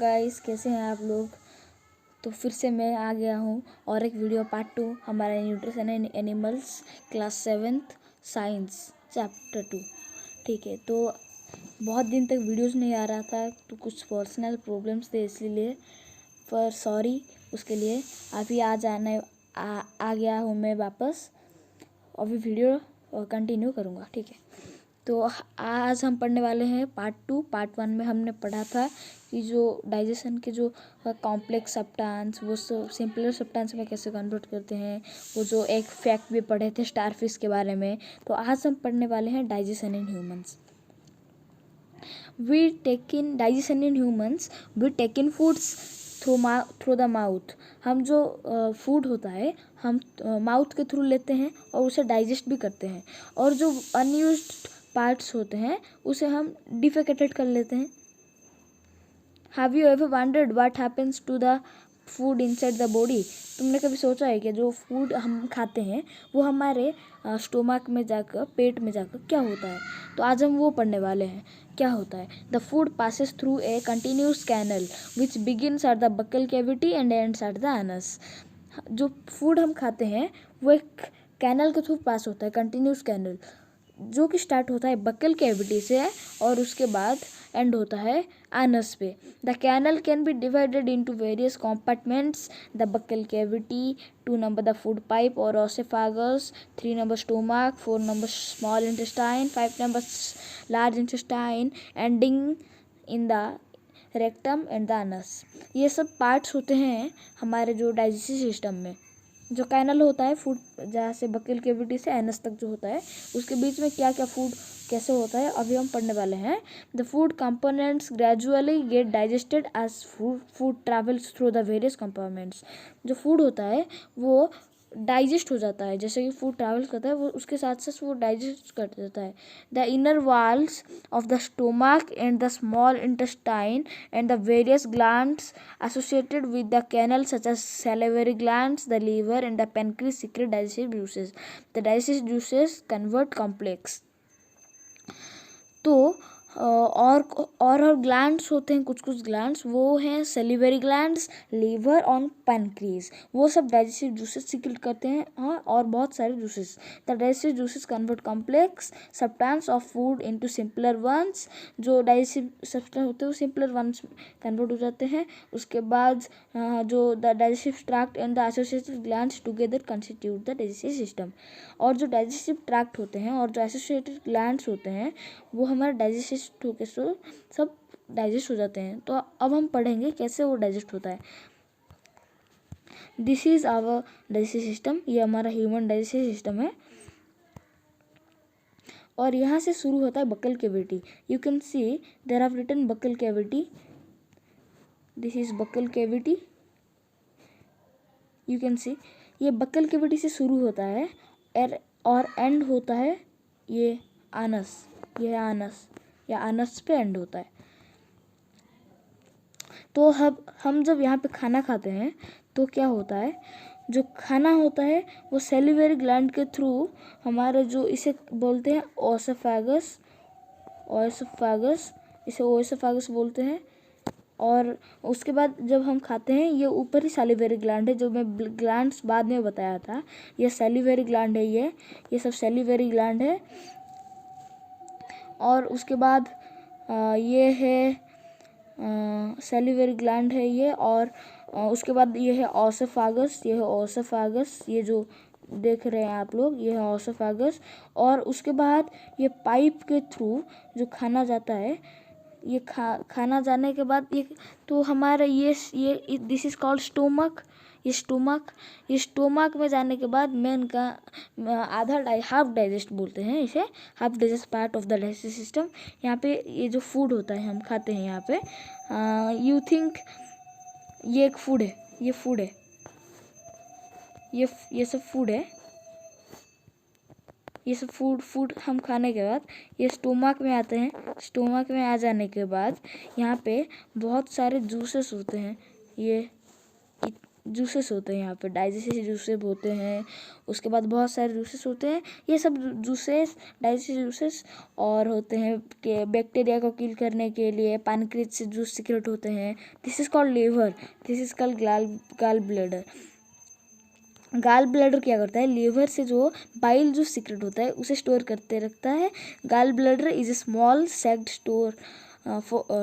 Guys, कैसे हैं आप लोग। तो फिर से मैं आ गया हूँ और एक वीडियो पार्ट 2 हमारा nutrition and animals class 7th science chapter 2। ठीक है, तो बहुत दिन तक वीडियोस नहीं आ रहा था, तो कुछ पर्सनल प्रॉब्लम्स थे, इसलिए पर सॉरी उसके लिए। अभी आ गया हूँ मैं वापस, अभी वीडियो कंटिन्यू करूँगा। ठीक है, तो आज हम पढ़ने वाले हैं पार्ट 2। पार्ट 1 में हमने पढ़ा था कि जो डाइजेशन के जो कॉम्प्लेक्स सब्सटेंस वो सिंपलर सब्सटेंस में कैसे कन्वर्ट करते हैं, वो जो एक फैक्ट भी पढ़े थे स्टारफिश के बारे में। तो आज हम पढ़ने वाले हैं digestion in humans. Digestion in humans we take in foods through the mouth. हम जो फूड होता है हम माउथ के थ्रू लेते हैं और उसे डाइजेस्ट भी करते हैं, और जो अनयूज्ड पार्ट्स होते हैं उसे हम डिफेकेटेड कर लेते हैं। Have you ever wondered what happens to the food inside the body? तुमने कभी सोचा है कि जो फूड हम खाते हैं वो हमारे स्टोमक में जाकर, पेट में जाकर क्या होता है? तो आज हम वो पढ़ने वाले हैं, क्या होता है। The food passes through a continuous canal which begins at the buccal cavity and ends at the anus. जो फूड हम खाते हैं वो एक कैनल के थ्रू पास होता है, कंटिन्यूस कैनल, जो कि स्टार्ट होता है बक्कल कैविटी से और उसके बाद एंड होता है एनस पे। The canal can be divided into various compartments. The buccal cavity, 2 number the food pipe or esophagus, 3 number stomach, 4 number small intestine, 5 number large intestine, ending in the rectum and the Anas. ये सब parts होते हैं हमारे जो digestive system में। जो canal होता है फूड, जहाँ से बक्कल कैविटी से एनस तक जो होता है, उसके बीच में क्या क्या फूड कैसे होता है अभी हम पढ़ने वाले हैं। The food components gradually get digested as food travels through the various compartments. जो फूड होता है वो डाइजेस्ट हो जाता है, जैसे कि फूड ट्रैवल करता है वो उसके साथ साथ वो डाइजेस्ट कर देता है। The inner walls of the stomach and the small intestine and the various glands associated with the canal such as salivary glands, the liver and the pancreas secrete digestive juices. The digestive juices convert complex। तो और glands होते हैं, कुछ glands वो हैं salivary glands, liver और pancreas. वो सब डाइजेस्टिव जूसेस सीक्रेट करते हैं। हाँ, और बहुत सारे juices. The digestive juices convert complex substance of food into simpler ones. जो डाइजेस्टिव सब्सटेंस होते हैं वो सिंपलर वंस कन्वर्ट हो जाते हैं। उसके बाद जो the digestive tract and the associated glands together constitute the digestive system. और जो डाइजेस्टिव ट्रैक्ट होते हैं और जो एसोसिएटेड ग्लैंड्स होते हैं वो हमारे डाइजेस्टिव होके सब डाइजेस्ट हो जाते हैं। तो अब हम पढ़ेंगे कैसे वो डाइजेस्ट होता है। This is our digestive system. ये हमारा ह्यूमन डाइजेस्टिव सिस्टम है, और यहाँ से शुरू होता है buccal cavity. You can see there have written buccal cavity. This is buccal cavity. You can see ये बक्कल कैविटी से शुरू होता है और एंड होता है ये आनस। ये है आनस, या आनस पे एंड होता है। तो हम जब यहाँ पे खाना खाते हैं तो क्या होता है, जो खाना होता है वो सेलिवरी ग्लैंड के थ्रू हमारे जो इसे बोलते हैं ओएसोफेगस, इसे ओएसोफेगस बोलते हैं। और उसके बाद जब हम खाते हैं, ये ऊपर ही सैलिवरी ग्लैंड है, जो मैं ग्लैंड्स बाद में बताया था। ये सैलिवरी ग्लैंड है, ये सब सैलिवरी ग्लैंड है। और उसके बाद ये है सैलिवरी ग्लैंड है ये, और उसके बाद ये है ओएसोफेगस। ये है ओएसोफेगस, ये जो देख रहे हैं आप लोग, ये है ओएसोफेगस। और उसके बाद ये पाइप के थ्रू जो खाना जाता है, ये खाना जाने के बाद ये तो हमारा ये दिस इज कॉल्ड स्टोमक। ये स्टोमक में जाने के बाद मेन का हाफ डाइजेस्ट बोलते हैं इसे, half digest part of the digestive system. यहाँ पे ये जो फूड होता है हम खाते हैं यहाँ पे, यू थिंक ये एक फूड है, ये सब फूड है। ये सब फूड हम खाने के बाद ये स्टोमक में आते हैं। स्टोमक में आ जाने के बाद यहाँ पे बहुत सारे जूसेस होते हैं। जूसेस होते हैं यहाँ पे, डाइजेस्टिव जूसेस होते हैं, उसके बाद बहुत सारे जूसेस होते हैं। ये सब जूसेस, डाइजेस्टिव जूसेस और होते हैं कि बैक्टीरिया को किल करने के लिए पैनक्रियाज से जूस सीक्रेट होते हैं। This is called liver, this is called gall bladder. Gall bladder क्या करता है, लीवर से जो बाइल जो सीक्रेट होता है उसे स्टोर करते रखता है। Gall bladder is a small sacked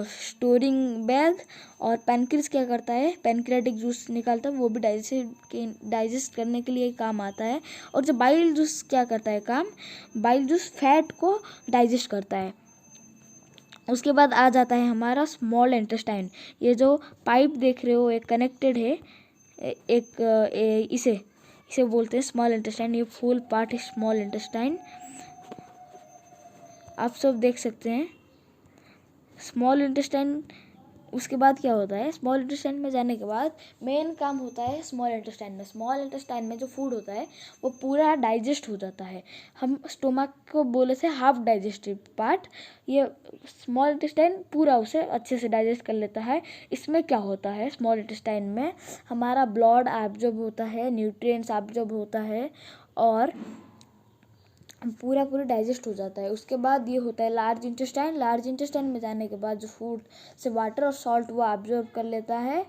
storing bag. और पैनक्रियाज क्या करता है, पैनक्रियाटिक जूस निकालता है, वो भी डाइजेस्ट करने के लिए काम आता है। और जो बाइल जूस क्या करता है काम, बाइल जूस फैट को डाइजेस्ट करता है। उसके बाद आ जाता है हमारा स्मॉल इंटेस्टाइन। ये जो पाइप देख रहे हो एक कनेक्टेड है, इसे बोलते हैं स्मॉल इंटेस्टाइन। ये फुल पार्ट है स्मॉल इंटेस्टाइन, आप सब देख सकते हैं स्मॉल इंटेस्टाइन। उसके बाद क्या होता है, स्मॉल इंटेस्टाइन में जाने के बाद मेन काम होता है स्मॉल इंटेस्टाइन में। स्मॉल इंटेस्टाइन में जो फूड होता है वो पूरा डाइजेस्ट हो जाता है। हम स्टोमक को बोले थे हाफ डाइजेस्टिव पार्ट, ये स्मॉल इंटेस्टाइन पूरा उसे अच्छे से डाइजेस्ट कर लेता है। इसमें क्या होता है, स्मॉल इंटेस्टाइन में हमारा ब्लड एब्जॉर्ब होता है, न्यूट्रिएंट्स एब्जॉर्ब होता है और पूरा डाइजेस्ट हो जाता है। उसके बाद ये होता है लार्ज इंटेस्टाइन। लार्ज इंटेस्टाइन में जाने के बाद जो फूड से वाटर और सॉल्ट वो एब्जॉर्ब कर लेता है।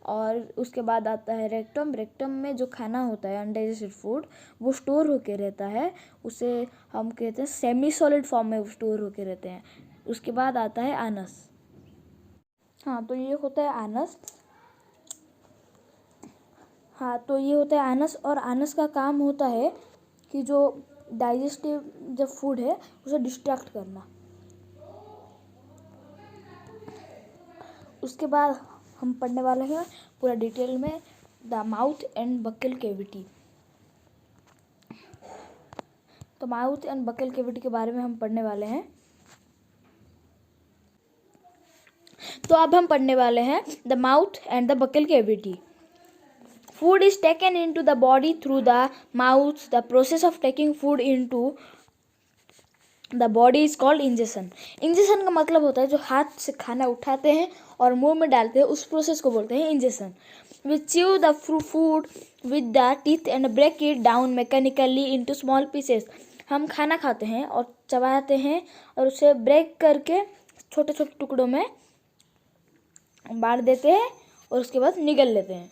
और उसके बाद आता है रेक्टम। रेक्टम में जो खाना होता है अनडाइजेस्टेड फूड वो स्टोर होके रहता है, उसे हम कहते हैं सेमी सॉलिड फॉर्म में स्टोर होके रहते हैं। उसके बाद आता है आनस। हाँ तो ये होता है आनस। और आनस का काम होता है कि जो डाइजेस्टिव जब फूड है उसे डिस्ट्रैक्ट करना। उसके बाद हम पढ़ने वाले हैं पूरा डिटेल में the mouth and buccal cavity. तो माउथ एंड बक्कल कैविटी के बारे में हम पढ़ने वाले हैं। तो अब हम पढ़ने वाले हैं the mouth and the buccal cavity. Food is taken into the body through the mouth. The process of taking food into the body is called ingestion. Ingestion का मतलब होता है जो हाथ से खाना उठाते हैं और मुंह में डालते हैं, उस प्रोसेस को बोलते हैं ingestion. We chew the food with the teeth and break it down mechanically into small pieces. हम खाना खाते हैं और चबाते हैं और उसे ब्रेक करके छोटे छोटे टुकड़ों में बांट देते हैं और उसके बाद निगल लेते हैं।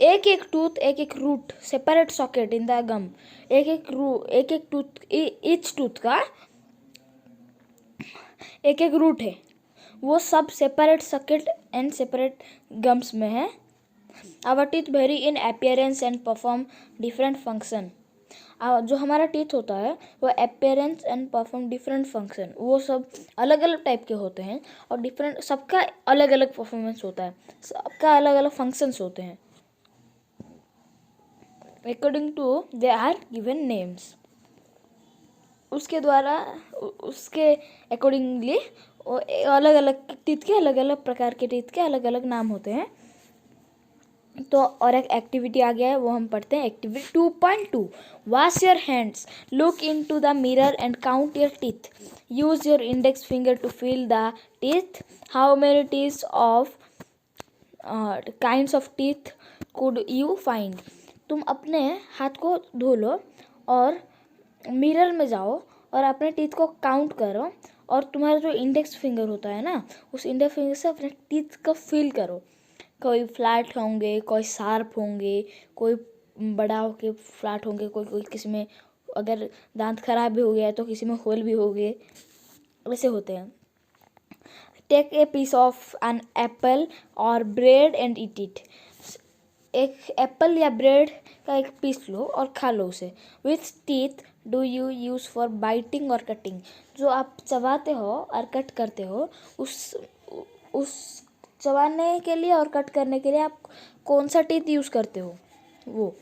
एक एक टूथ, एक एक root, separate socket in the gum. एक एक टूथ, ईच टूथ का एक एक रूट है, वो सब separate socket and separate gums में है। Our teeth vary in appearance and perform different function. जो हमारा टीथ होता है वो appearance and perform different function, वो सब अलग अलग टाइप के होते हैं और डिफरेंट, सबका अलग अलग परफॉर्मेंस होता है, सबका अलग अलग फंक्शंस होते हैं। According to they are given names. उसके द्वारा उसके अकॉर्डिंगली अलग अलग टीथ के, अलग अलग प्रकार के टीथ के अलग अलग नाम होते हैं। तो और एक एक्टिविटी आ गया है, वो हम पढ़ते हैं। Activity 2.2 wash your hands, look into the mirror and count your teeth, use your index finger to feel the teeth, how many teeth of kinds of teeth could you find. तुम अपने हाथ को धो लो और मिरर में जाओ और अपने टीथ को काउंट करो और तुम्हारा जो इंडेक्स फिंगर होता है ना, उस इंडेक्स फिंगर से अपने टीथ को फील करो। कोई फ्लैट होंगे, कोई शार्प होंगे, कोई बड़ा होके फ्लैट होंगे, कोई किसी में अगर दांत खराब भी हो गया है तो किसी में होल भी हो गए, वैसे होते हैं। Take a piece of an apple or bread and eat it. एक एप्पल या ब्रेड का एक पीस लो और खा लो उसे। With teeth do you use for biting और कटिंग। जो आप चबाते हो और कट करते हो, उस चबाने के लिए और कट करने के लिए आप कौन सा टीथ यूज़ करते हो वो।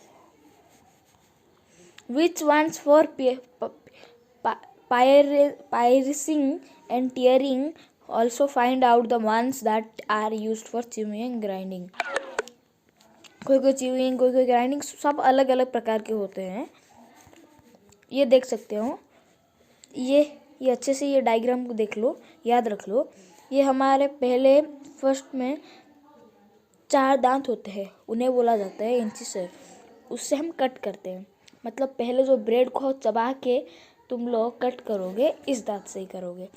Which ones for piercing and tearing, also find out the ones that are used for chewing and grinding. कोई च्यूइंग, कोई ग्राइंडिंग, सब अलग अलग प्रकार के होते हैं। ये देख सकते हो, ये अच्छे से ये डायग्राम को देख लो, याद रख लो। ये हमारे पहले फर्स्ट में 4 दांत होते हैं, उन्हें बोला जाता है इंसिसर। उससे हम कट करते हैं। मतलब पहले जो ब्रेड को चबा के तुम लोग कट करोगे, इस दांत से ही करोगे।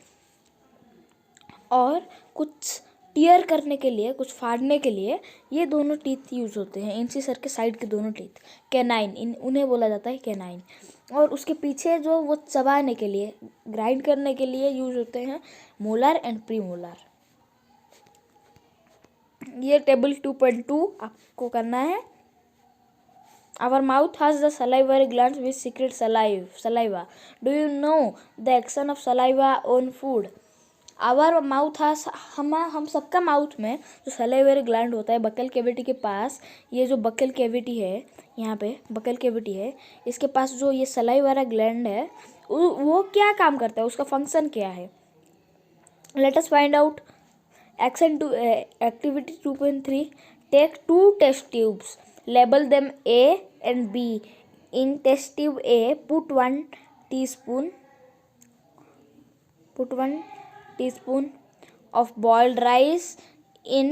और कुछ टीयर करने के लिए, कुछ फाड़ने के लिए ये दोनों टीथ यूज होते हैं, इंसिसर के साइड के दोनों टीथ, कैनाइन, उन्हें बोला जाता है कैनाइन। और उसके पीछे जो वो चबाने के लिए, ग्राइंड करने के लिए यूज होते हैं मोलर एंड प्रीमोलर। ये टेबल 2.2 आपको करना है। Our mouth has the salivary glands which secrete saliva. Do you know the action of saliva on food? Our mouth has, हम सबका माउथ में जो सलाइवरी ग्लैंड होता है बकल कैविटी के पास, ये जो बकल कैविटी है, यहाँ पे बकल कैविटी है, इसके पास जो ये सलाइवरा ग्लैंड है वो क्या काम करता है, उसका फंक्शन क्या है? Let us find out. Action to activity 2.3. Take 2 test tubes. Label them A and B. In test tube A, put 1 teaspoon of boiled rice. In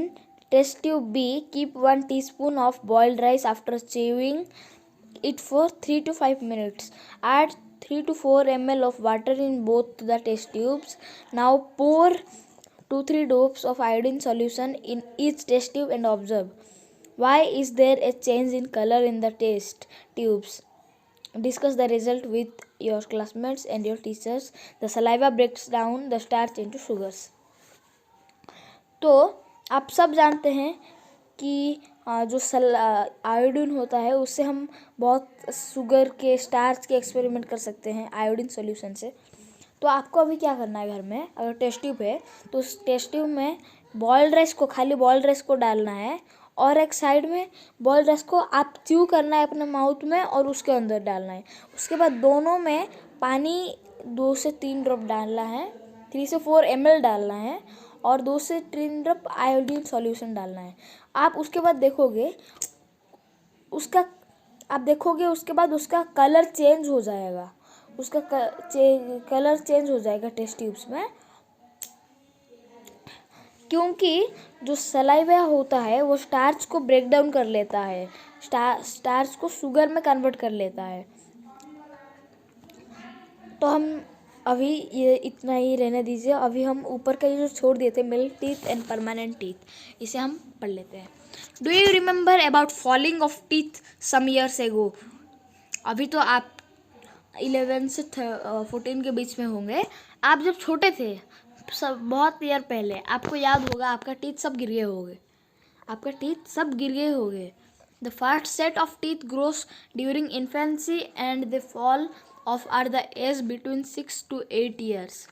test tube B, keep 1 teaspoon of boiled rice after chewing it for 3 to 5 minutes. Add 3 to 4 ml of water in both the test tubes. Now pour 2-3 drops of iodine solution in each test tube and observe. Why is there a change in color in the test tubes? Discuss the result with your classmates and your teachers. The saliva breaks down the starch into sugars. तो आप सब जानते हैं कि जो iodine होता है उससे हम बहुत शुगर के, स्टार्च के एक्सपेरिमेंट कर सकते हैं आयोडीन सॉल्यूशन से। तो आपको अभी क्या करना है, घर में अगर टेस्ट ट्यूब है तो उस टेस्ट ट्यूब में बॉइल्ड राइस को, खाली बॉइल्ड राइस को डालना है, और एक साइड में बॉइल्ड राइस को आप च्यू करना है अपने माउथ में और उसके अंदर डालना है। उसके बाद दोनों में पानी 2 से 3 ड्रॉप डालना है, 3 से 4 ml डालना है, और 2 से 3 ड्रॉप आयोडीन सॉल्यूशन डालना है। आप उसके बाद देखोगे उसके बाद उसका कलर चेंज हो जाएगा, उसका कलर चेंज हो जाएगा टेस्ट ट्यूब्स में, क्योंकि जो सलाइवा होता है वो स्टार्च को ब्रेक डाउन कर लेता है, स्टार्च को शुगर में कन्वर्ट कर लेता है। तो हम अभी ये इतना ही रहने दीजिए। अभी हम ऊपर का ये जो छोड़ दिए थे, milk teeth and permanent teeth, इसे हम पढ़ लेते हैं। Do you remember about falling of teeth some years ago? अभी तो आप 11 से 14 के बीच में होंगे। आप जब छोटे थे, सब बहुत ईयर पहले, आपको याद होगा आपका टीथ सब गिर गए होंगे। The first set of teeth grows during infancy and the fall off are the age between 6 to 8 years.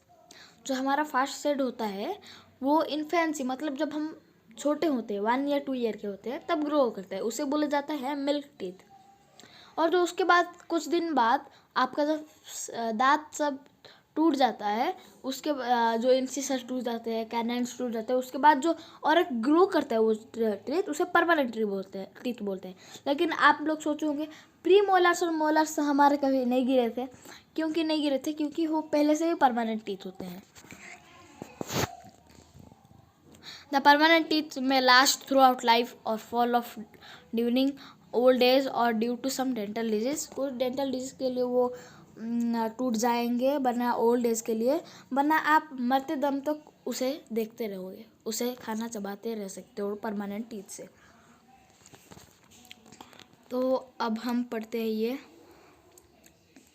जो हमारा फर्स्ट सेट होता है वो इन्फेंसी, मतलब जब हम छोटे होते हैं, 1 या 2 ईयर के होते हैं, तब ग्रो करता है, उसे बोला जाता है मिल्क टीथ। और जो उसके बाद कुछ दिन बाद आपका जब दांत सब टूट जाता है, उसके जो इंसिसर टूट जाते हैं, कैनाइन्स टूट जाते हैं, उसके बाद जो और एक ग्रो करता है वो टीथ, उसे परमानेंट टीथ बोलते हैं। लेकिन आप लोग सोचे होंगे प्री मोलर्स और मोलर्स हमारे कभी नहीं गिरे थे। क्योंकि वो पहले से ही परमानेंट टीथ होते हैं। द परमानेंट टीथ में लास्ट थ्रू आउट लाइफ और fall off during old age और due to some dental disease. कुछ डेंटल डिजीज के लिए वो टूट जाएंगे, वरना ओल्ड एज के लिए, वरना आप मरते दम तक उसे देखते रहोगे, उसे खाना चबाते रह सकते हो परमानेंट टीथ से। तो अब हम पढ़ते हैं ये।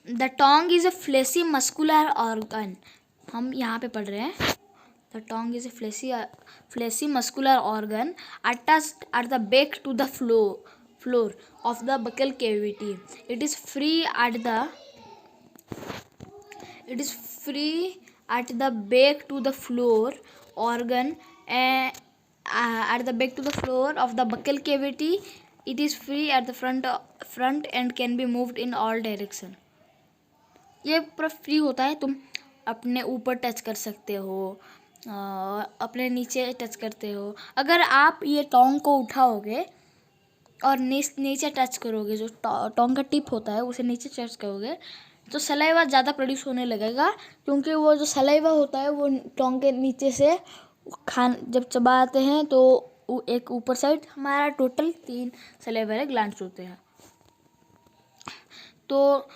The tongue is a fleshy muscular organ. हम यहाँ पे पढ़ रहे हैं the tongue is a fleshy muscular organ attached at the back to the floor of the buccal cavity. It is free at the back to the floor organ at the back to the floor of the buccal cavity. It is free at the front and can be moved in all direction. ये पूरा free होता है, तुम अपने ऊपर touch कर सकते हो, अपने नीचे टच करते हो। अगर आप ये टोंग को उठाओगे और नीचे टच करोगे, जो टोंग का टिप होता है उसे नीचे टच करोगे, तो सलाइवा ज़्यादा प्रोड्यूस होने लगेगा, क्योंकि वो जो सलाइवा होता है वो टोंग के नीचे से जब चबाते हैं तो एक ऊपर साइड, हमारा टोटल 3 सलेवरी ग्लैंड्स होते हैं। तो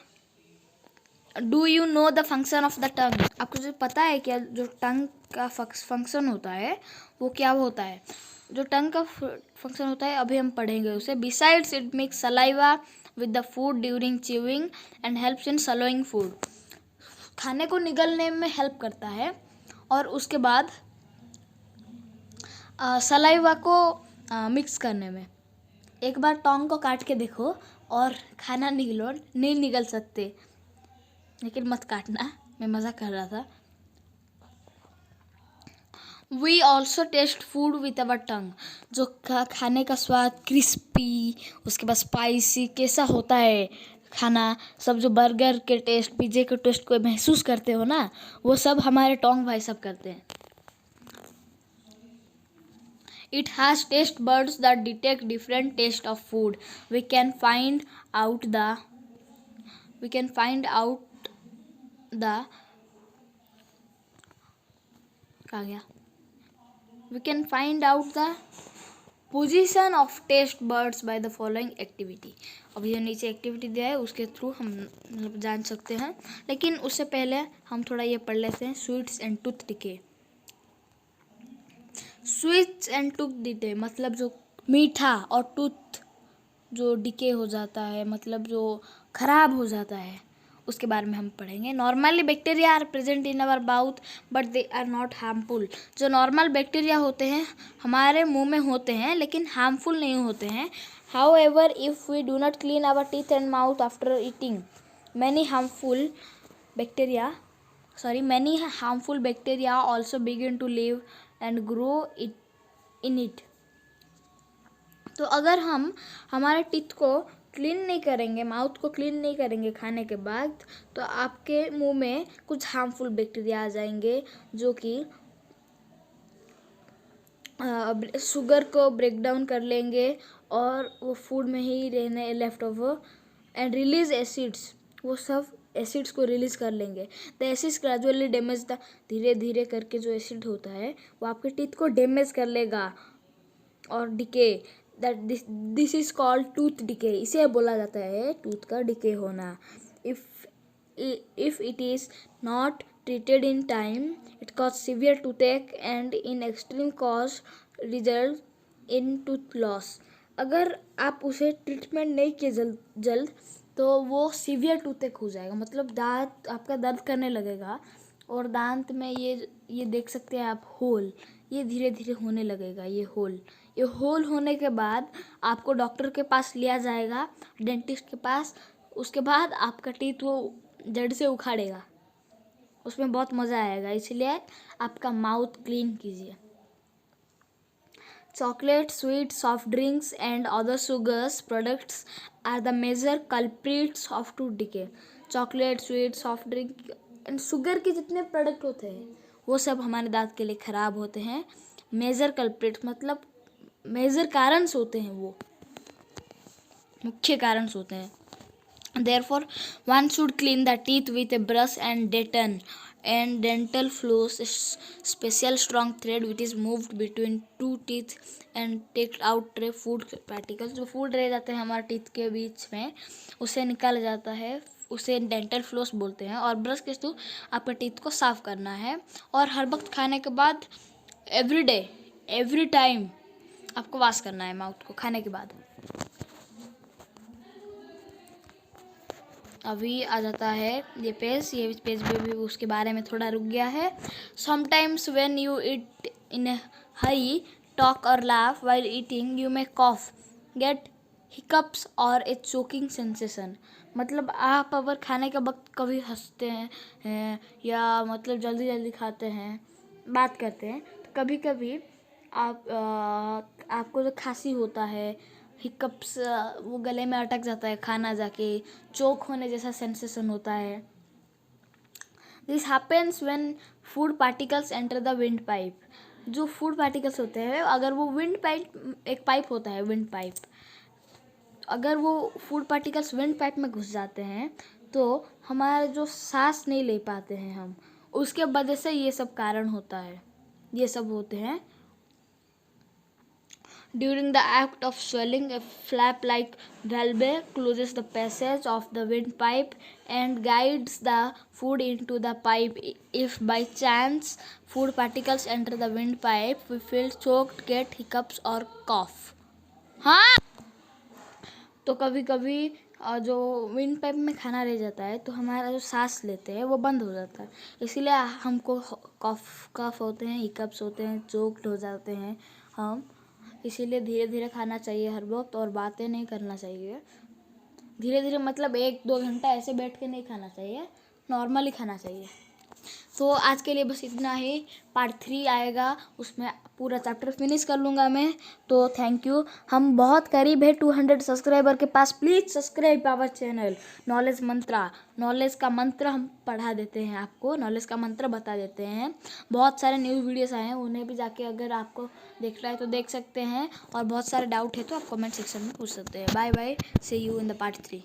do you know the function of the tongue? आपको जो पता है क्या जो टंग का फंक्शन होता है वो क्या होता है? जो टंग का फंक्शन होता है अभी हम पढ़ेंगे उसे। Besides it makes saliva with the food during chewing and helps in swallowing food. खाने को निगलने में हेल्प करता है और उसके बाद सलाइवा को मिक्स करने में। एक बार टोंग को काट के देखो और खाना निगलो, नहीं निगल सकते, लेकिन मत काटना, मैं मज़ा कर रहा था। We also taste food with our tongue. जो खाने का स्वाद क्रिस्पी, उसके बाद स्पाइसी कैसा होता है खाना, सब जो बर्गर के टेस्ट, पिज़्ज़े के टेस्ट को महसूस करते हो ना, वो सब हमारे टोंग भाई सब करते हैं। It has taste buds that detect different taste of food. We can find out the कहाँ गया? We can find out the position of taste buds by the following activity. अब ये नीचे एक्टिविटी दिया है उसके थ्रू हम मतलब जान सकते हैं, लेकिन उससे पहले हम थोड़ा ये पढ़ लेते हैं। Sweets and tooth decay. Sweets and tooth decay मतलब जो मीठा, और टूथ जो डिके हो जाता है मतलब जो खराब हो जाता है, उसके बारे में हम पढ़ेंगे। Normally bacteria are present in our mouth but they are not harmful. जो नॉर्मल बैक्टीरिया होते हैं हमारे मुंह में होते हैं लेकिन हार्मफुल नहीं होते हैं। However if we do not clean our teeth and mouth after eating, many harmful bacteria also begin to live and grow in it. तो अगर हम हमारे टीथ को क्लीन नहीं करेंगे, माउथ को क्लीन नहीं करेंगे खाने के बाद, तो आपके मुंह में कुछ हार्मफुल बैक्टीरिया आ जाएंगे जो कि शुगर को ब्रेक डाउन कर लेंगे और वो फूड में ही रहने left over and release acids, वो सब एसिड्स को रिलीज कर लेंगे। The acids gradually damage the, धीरे धीरे करके जो एसिड होता है वो आपके टीथ को डैमेज कर लेगा और decay, that this is called tooth decay. इसे बोला जाता है टूथ का डिके होना। If it is not treated in time, it causes severe toothache and in extreme cause result in tooth loss. अगर आप उसे ट्रीटमेंट नहीं किए जल्द तो वो सीवियर टूथेक हो जाएगा, मतलब दांत आपका दर्द करने लगेगा और दांत में ये देख सकते हैं आप होल, ये धीरे धीरे होने लगेगा। ये होल होने के बाद आपको डॉक्टर के पास लिया जाएगा, डेंटिस्ट के पास। उसके बाद आपका टीथ वो जड़ से उखाड़ेगा, उसमें बहुत मज़ा आएगा, इसलिए आपका माउथ क्लीन कीजिए। Chocolate, sweet, soft drinks and other sugars products are the major culprits of tooth decay. Chocolate, sweet, soft drink and sugar के जितने प्रोडक्ट होते हैं वो सब हमारे दांत के लिए ख़राब होते हैं। मेजर कल्प्रिट्स मतलब मेजर कारण होते हैं, वो मुख्य कारण होते हैं। Therefore, one should clean the teeth with a brush and Dettol and dental floss, a special strong thread which is moved between two teeth and takes out stray food particles. जो food रह जाते हैं हमारे teeth के बीच में उसे निकाला जाता है, उसे डेंटल फ्लोस बोलते हैं। और ब्रश के थ्रू आपके टीथ को साफ करना है और हर वक्त खाने के बाद एवरी टाइम आपको वॉश करना है माउथ को खाने के बाद। अभी आ जाता है ये पेज भी अभी उसके बारे में थोड़ा रुक गया है। Sometimes when you eat in a hurry, talk or laugh while eating, you may cough, get hiccups or a choking sensation. मतलब आप अगर खाने के वक्त कभी हंसते हैं या मतलब जल्दी खाते हैं, बात करते हैं, तो कभी कभी आपको जो खांसी होता है, हिकअप्स, वो गले में अटक जाता है खाना जाके, चोक होने जैसा सेंसेशन होता है। This happens when food particles enter the wind pipe. जो फूड पार्टिकल्स होते हैं अगर वो विंड पाइप, एक पाइप होता है विंड पाइप, अगर वो फूड पार्टिकल्स विंड पाइप में घुस जाते हैं तो हमारा जो सांस नहीं ले पाते हैं हम, उसके वजह से ये सब कारण होता है, ये सब होते हैं। During the act of swelling, a flap-like valve closes the passage of the windpipe and guides the food into the pipe. If by chance food particles enter the windpipe, we feel choked, get hiccups or cough. हाँ, तो कभी कभी जो wind pipe में खाना रह जाता है तो हमारा जो सांस लेते हैं वो बंद हो जाता है, इसीलिए हमको कफ होते हैं, हिकअप्स होते हैं, चोक्ड हो जाते हैं हम। इसीलिए धीरे धीरे खाना चाहिए हर वक्त, और बातें नहीं करना चाहिए। धीरे धीरे मतलब 1-2 घंटा ऐसे बैठ के नहीं खाना चाहिए, नॉर्मली खाना चाहिए। तो आज के लिए बस इतना ही। पार्ट 3 आएगा, उसमें पूरा चैप्टर फिनिश कर लूँगा मैं। तो थैंक यू। हम बहुत करीब है 200 सब्सक्राइबर के पास। Please subscribe our channel knowledge Mantra. Knowledge का मंत्र हम पढ़ा देते हैं आपको, नॉलेज का मंत्र बता देते हैं। बहुत सारे न्यू वीडियोस आए हैं, उन्हें भी जाके अगर आपको देखना है तो देख सकते हैं। और बहुत सारे डाउट है तो आप कमेंट सेक्शन में पूछ सकते हैं। Bye bye, see you in the part 3।